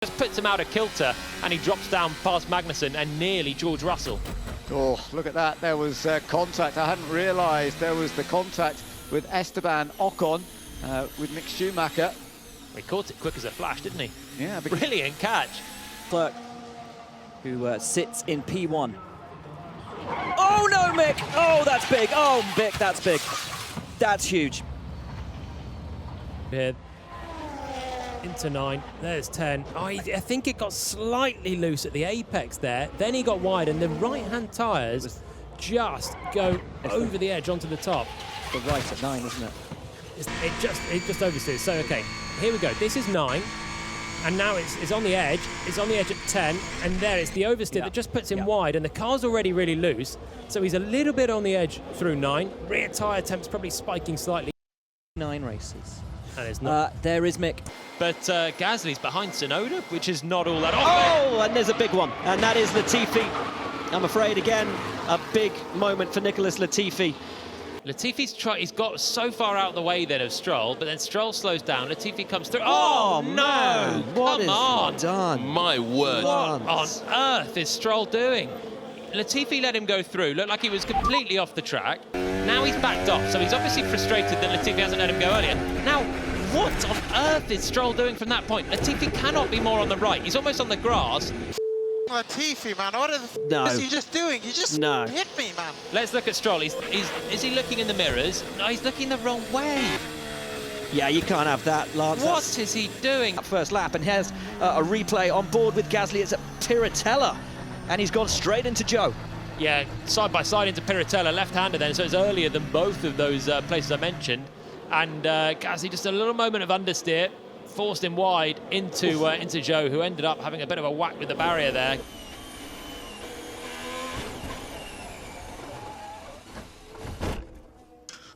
Just puts him out of kilter, and he drops down past Magnussen and nearly George Russell. Oh, look at that. There was contact. I hadn't realised there was the contact with Esteban Ocon, with Mick Schumacher. He caught it quick as a flash, didn't he? Yeah, brilliant catch. Clerk, who sits in P1. Oh no, Mick! Oh, that's big. Oh, Mick, that's big. That's huge. Here. Into 9, there's 10. Oh, I think it got slightly loose at the apex there. Then he got wide, and the right-hand tyres just go over the edge onto the top. The right at 9, isn't it? It just oversteers. So, okay, here we go. This is 9, and now it's on the edge. It's on the edge at 10, and there it's the oversteer that just puts him wide, and the car's already really loose. So he's a little bit on the edge through 9. Rear tyre temp's probably spiking slightly. 9 races. And it's not. There is Mick. But Gasly's behind Tsunoda, which is not all that Oh, and there's a big one, and that is Latifi. I'm afraid, again, a big moment for Nicholas Latifi. Latifi's got so far out of the way then of Stroll, but then Stroll slows down, Latifi comes through. Oh, no! man. What Come on! Done? My word. What on earth is Stroll doing? Latifi let him go through, looked like he was completely off the track. Now he's backed off, so he's obviously frustrated that Latifi hasn't let him go earlier. Now, what on earth is Stroll doing from that point? Latifi cannot be more on the right. He's almost on the grass. Latifi, man, what No. is he just doing? You just hit me, man. Let's look at Stroll. Is he looking in the mirrors? No, he's looking the wrong way. Yeah, you can't have that, Lance. What is he doing? First lap, and here's a replay on board with Gasly. It's at Piratella, and he's gone straight into Zhou. Yeah, side by side into Piratella, left-hander then, so it's earlier than both of those places I mentioned. And Gasly, just a little moment of understeer, forced him wide into Zhou, who ended up having a bit of a whack with the barrier there.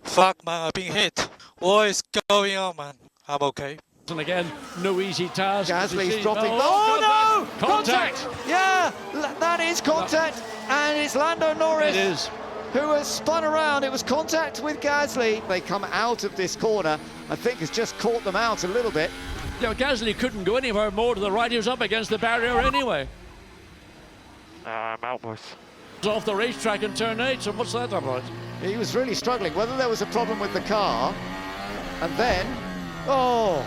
Fuck, man, I've been hit. What is going on, man? I'm okay. And again, no easy task. Gasly's dropping. Oh, no! Contact! Yeah, that is contact, and it's Lando Norris. It is. Who has spun around. It was contact with Gasly. They come out of this corner. I think has just caught them out a little bit. You know, Gasly couldn't go anywhere more to the right. He was up against the barrier anyway. I'm out, boys. He's off the racetrack in turn 8, so what's that about? He was really struggling. Whether there was a problem with the car, and then, oh,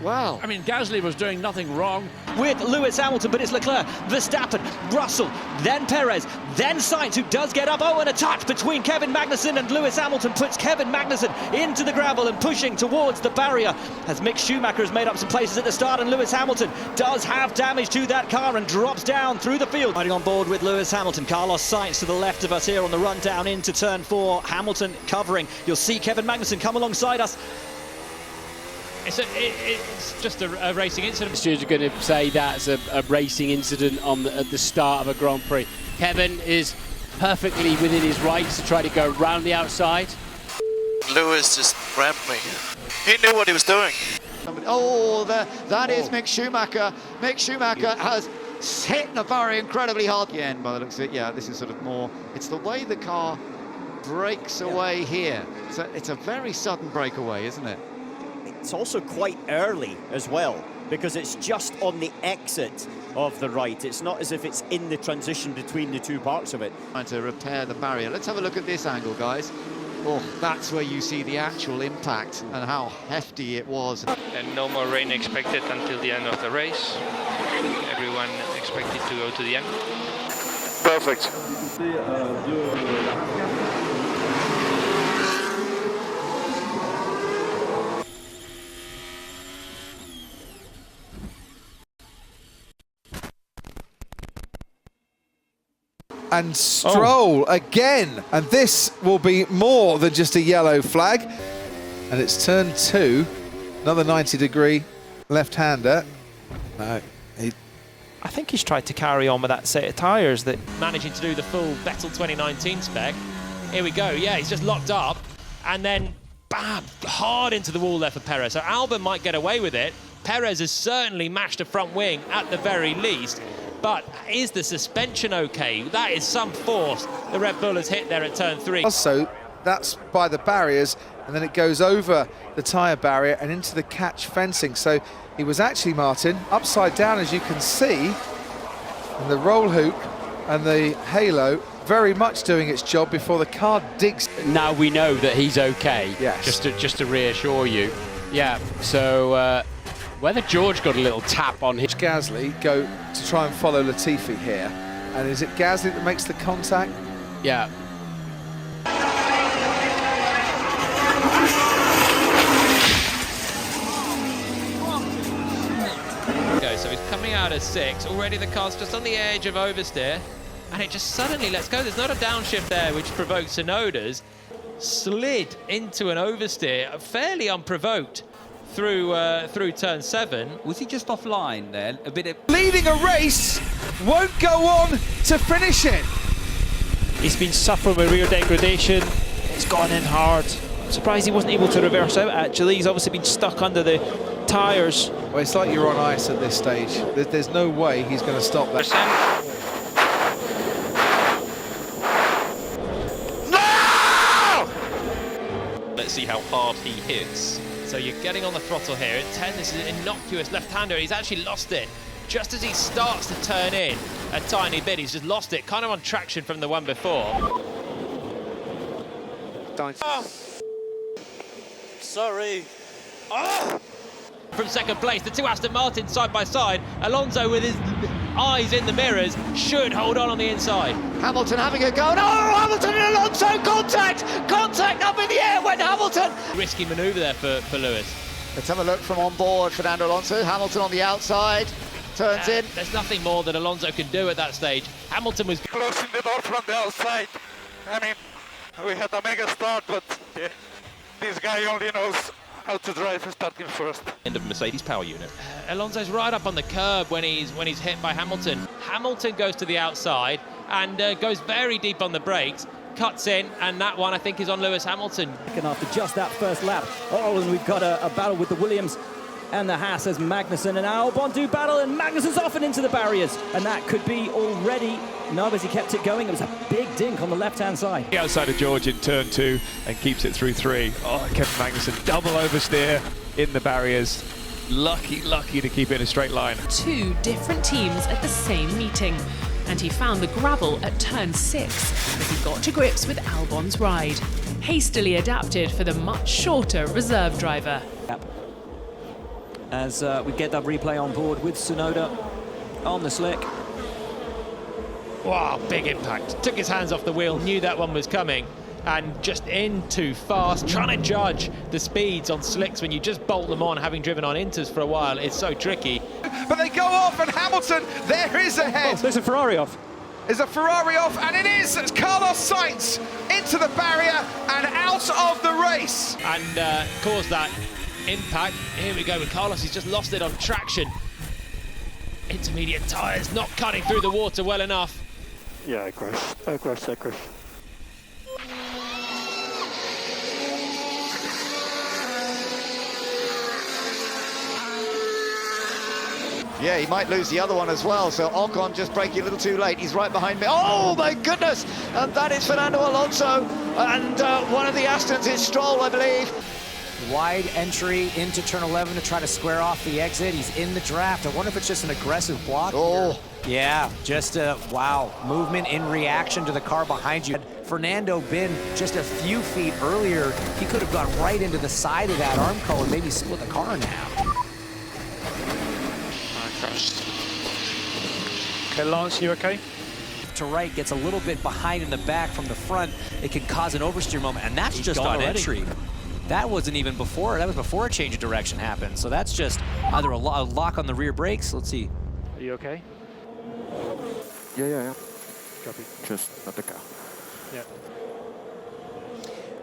wow. I mean, Gasly was doing nothing wrong. With Lewis Hamilton, but it's Leclerc, Verstappen, Russell, then Perez, then Sainz, who does get up. Oh, and a touch between Kevin Magnussen and Lewis Hamilton puts Kevin Magnussen into the gravel and pushing towards the barrier, as Mick Schumacher has made up some places at the start, and Lewis Hamilton does have damage to that car and drops down through the field. Riding on board with Lewis Hamilton, Carlos Sainz to the left of us here on the run down into turn 4, Hamilton covering. You'll see Kevin Magnussen come alongside us. It's just a racing incident. Stewards are going to say that's a racing incident at the start of a Grand Prix. Kevin is perfectly within his rights to try to go round the outside. Lewis just grabbed me. He knew what he was doing. Oh, that is Mick Schumacher. Mick Schumacher has hit the barrier incredibly hard. Again, by the looks of it, yeah, this is sort of more, it's the way the car breaks away here. So it's a very sudden breakaway, isn't it? It's also quite early as well, because it's just on the exit of the right. It's not as if it's in the transition between the two parts of it. Trying to repair the barrier. Let's have a look at this angle, guys. Oh, that's where you see the actual impact and how hefty it was. And no more rain expected until the end of the race. Everyone expected to go to the end. Perfect. And Stroll again, and this will be more than just a yellow flag. And it's turn 2, another 90-degree left-hander. No, I think he's tried to carry on with that set of tyres that managing to do the full Vettel 2019 spec. Here we go. Yeah, he's just locked up, and then bam, hard into the wall there for Perez. So Albon might get away with it. Perez has certainly mashed a front wing at the very least. But is the suspension okay? That is some force the Red Bull has hit there at turn 3. Also, that's by the barriers, and then it goes over the tyre barrier and into the catch fencing. So he was actually, Martin, upside down, as you can see, and the roll hoop and the halo very much doing its job before the car digs. Now we know that he's okay. Yes. Just to reassure you. Yeah. So whether George got a little tap on his Gasly go to try and follow Latifi here, and is it Gasly that makes the contact? Yeah. Okay, so he's coming out of 6. Already the car's just on the edge of oversteer, and it just suddenly lets go. There's not a downshift there, which provokes Tsunoda's. Slid into an oversteer, fairly unprovoked, through turn 7. Was he just offline then? A bit of... Leading a race, won't go on to finish it. He's been suffering with rear degradation. It's gone in hard. I'm surprised he wasn't able to reverse out, actually. He's obviously been stuck under the tyres. Well, it's like you're on ice at this stage. There's no way he's going to stop that. Let's see how hard he hits. So you're getting on the throttle here. At 10, this is an innocuous left-hander. He's actually lost it. Just as he starts to turn in a tiny bit, he's just lost it, kind of on traction from the one before. Oh. Sorry. Oh! From second place, the two Aston Martins side by side. Alonso with his eyes in the mirrors should hold on the inside. Hamilton having a go. Oh, Hamilton and Alonso, contact! Contact up in the air went Hamilton. Risky manoeuvre there for Lewis. Let's have a look from on board, Fernando Alonso. Hamilton on the outside, turns in. There's nothing more that Alonso can do at that stage. Hamilton was Closing the door from the outside. I mean, we had a mega start, but this guy only knows how to drive starting first. End of Mercedes power unit. Alonso's right up on the curb when he's hit by Hamilton. Hamilton goes to the outside and goes very deep on the brakes, cuts in, and that one I think is on Lewis Hamilton. And after just that first lap, and we've got a battle with the Williams and the Haas as Magnussen and Albon do battle, and Magnussen's off and into the barriers, and that could be already. No, as he kept it going, it was a big dink on the left-hand side. The outside of George in turn 2 and keeps it through 3. Oh, Kevin Magnussen, double oversteer in the barriers. Lucky to keep it in a straight line. 2 different teams at the same meeting, and he found the gravel at turn 6 as he got to grips with Albon's ride. Hastily adapted for the much shorter reserve driver. As we get that replay on board with Tsunoda on the slick. Wow, big impact. Took his hands off the wheel, knew that one was coming, and just in too fast. Trying to judge the speeds on slicks when you just bolt them on, having driven on inters for a while, it's so tricky. But they go off, and Hamilton, there is ahead. Oh, there's a Ferrari off. There's a Ferrari off, and it is Carlos Sainz into the barrier and out of the race. And caused that impact. Here we go with Carlos, he's just lost it on traction. Intermediate tyres not cutting through the water well enough. Yeah, I crashed. Yeah, he might lose the other one as well, so Ocon just braking a little too late. He's right behind me. Oh, my goodness! And that is Fernando Alonso, and one of the Astons is Stroll, I believe. Wide entry into turn 11 to try to square off the exit. He's in the draft. I wonder if it's just an aggressive block. Oh. Yeah, just a, wow, movement in reaction to the car behind you. Had Fernando been just a few feet earlier, he could have gone right into the side of that arm car and maybe split the car in half. I crashed. Okay, Lance, you okay? To right, gets a little bit behind in the back from the front. It can cause an oversteer moment, and that's just on entry. That wasn't even before. That was before a change of direction happened. So that's just either a lock on the rear brakes. Let's see. Are you okay? Yeah. Copy. Just not the car. Yeah.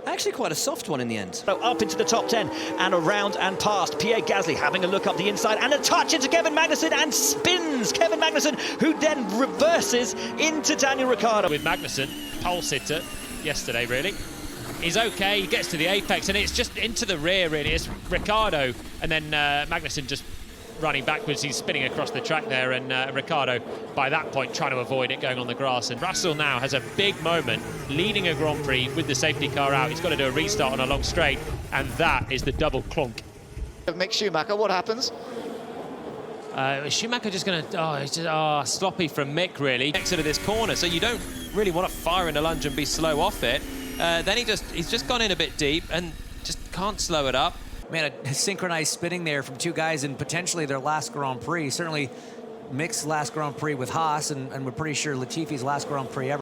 Actually quite a soft one in the end. So up into the top 10 and around and past. Pierre Gasly having a look up the inside and a touch into Kevin Magnussen and spins Kevin Magnussen, who then reverses into Daniel Ricciardo. With Magnussen, pole sitter yesterday really. He's okay, he gets to the apex and it's just into the rear really. It's Ricciardo and then Magnussen just running backwards. He's spinning across the track there, and Ricciardo, by that point, trying to avoid it going on the grass. And Russell now has a big moment, leading a Grand Prix with the safety car out. He's got to do a restart on a long straight, and that is the double clunk. Mick Schumacher, what happens? Schumacher just going to, it's just, sloppy from Mick, really. Exit of this corner, so you don't really want to fire in a lunge and be slow off it. Then he's just gone in a bit deep and just can't slow it up. Man, a synchronized spinning there from two guys in potentially their last Grand Prix. Certainly Mick's last Grand Prix with Haas, and we're pretty sure Latifi's last Grand Prix ever.